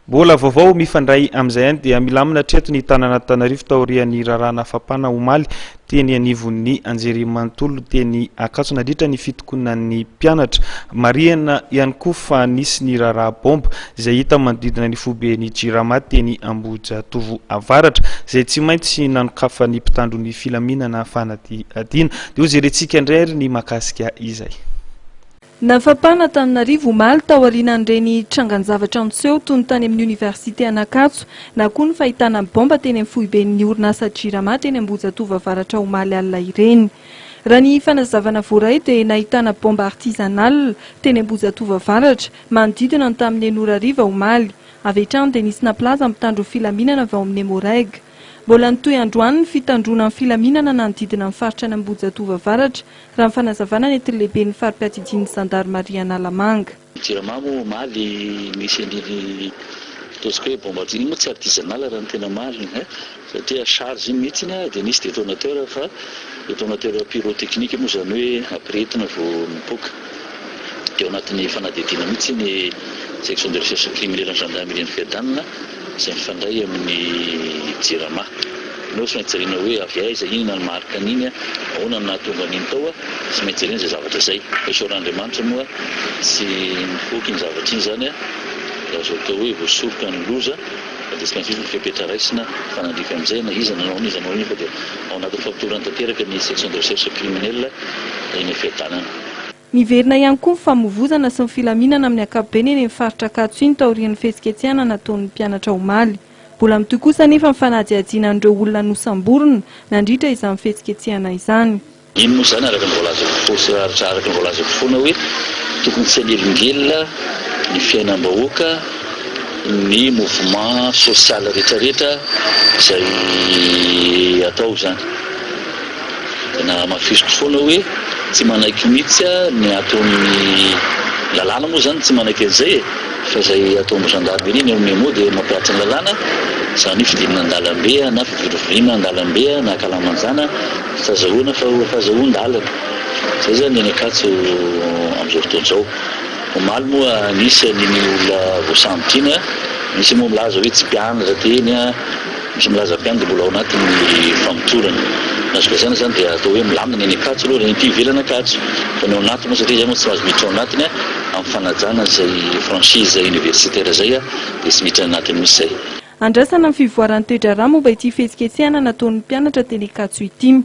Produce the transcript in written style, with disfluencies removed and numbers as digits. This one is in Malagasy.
Bola vaovao mifandray amin'izay any dia milamina treto ny tanàna Antananarivo taorian'ny rarahana fapana omaly teny anivon'ny Anjerimanontolo teny Ankatso nandritra ny fitokonan'ny mpianatra marihana ihany koa fa nisy ny raraha bomba izay hita manodidina ny foben'ny Jirama teny Ambohijatovo Avaratra izay tsy maintsy nanokafa ny mpitandro ny filaminana fanadihadiana dia ho jerentsika indray ary ny makasika izay. Nafapana Antananarivo omaly taorianan'ireny trangan-javatra anseho toy ny tany amin'ny Université Ankatso na koa ny fahitana bomba teny amin'ny foiben'ny orinasa Jirama teny Ambohijatovo Avaratra omaly alina ireny. Raha ny fanazavana voaray dia nahitana bomba artisanal teny Ambohijatovo Avaratra manodidina ny tamin'ny Enorariva omaly. Avy hatrany dia nisy naplaza mitandro filaminana avy ao amin'ny Moreg. Mbola nitoy androany ny fitandrona amin'ny filaminana nanodidina ny faritra ny Ambohijatovo Avaratra raha ny fanazavana ny lehibe ny farim-piatidian'ny Gendarmerie Analamanga. Jirama moa omaly misy an'iny ataontsika hoe bomba iny moa tsy artisanal raha ny tena marina satria charge iny mihitsy dia nisy détonateur fa détonateur pyrotechnique moa zany hoe ampirehetina vao mipoka. Dia ao anatin'ny fanadihadiana mihitsy ny section de recherche criminelle gendarmerie ny Fiadanina izay mifandray amin'ny Jirama. Nao tsy maintsy jerena hoe avy aiza inona ny marika an'iny, ahoana no nahatonga an'iny tao, tsy maintsy jerena izay zavatra izay. Esoran'Andriamanitra moa tsy mifoky ny zavatra iny zany azo atao hoe voasoroka ny loza dia tsy maintsy ny fepetra raisina fanandrify amin'izay na iza nanao n'iza nanao iny fa dia ao anatin'ny fampitoerana tanteraka ny section de recherche criminelle eny Fiadanana. Miverina ihany koa ny famovozana sy ny filaminana amin'ny ankapobeny eny amin'ny faritra Ankatso iny taorian'ny fihetsiketsehana nataon'ny mpianatra omaly. Mbola mitoy kosa nefa ny fanadihadiana an'ireo olona nosamborona nandritra izany fihetsiketsehana izany. Iny moa zany araka ny voalaza araka ny voalaza foana hoe tokony tsy hanelingelina ny fiainam-bahoaka ny mouvement social rehetrarehetra izay atao zany. Na mafisoko foana hoe tsy manaiky mihitsy ny ataon'ny lalàna moa zany tsy manaiky an'izay fa izay ataon'ny gendarmerie ny memo dia mampiratsa ny lalàna izany fidinana an-dalambe na fivirovoriana an-dalambe na kalamanjana fahazahoana fahazahoan-dalana. Izay zany ny Ankatso amin'izao fotoana izao. Omaly moa nisy an'iny olona voasambotrina, misy moa milaza hoe tsy mpianatra teny, misy milaza mpianatra mbola ao anatin'ny famotorana. Nazokazana zany dia atao hoe milamina ny Ankatso aloha ny ivelany Ankatso fa ny ao anatiny moa satria zay moa tsy mahazo miditra ao anatiny amin'ny fanajana izay franchise universitaire zay dia tsy miditra anatiny mihitsy izay. Andrasana ny fivoaran'ny toedrarano momba ity fihetsiketsehana nataon'ny mpianatra teny Ankatso ity.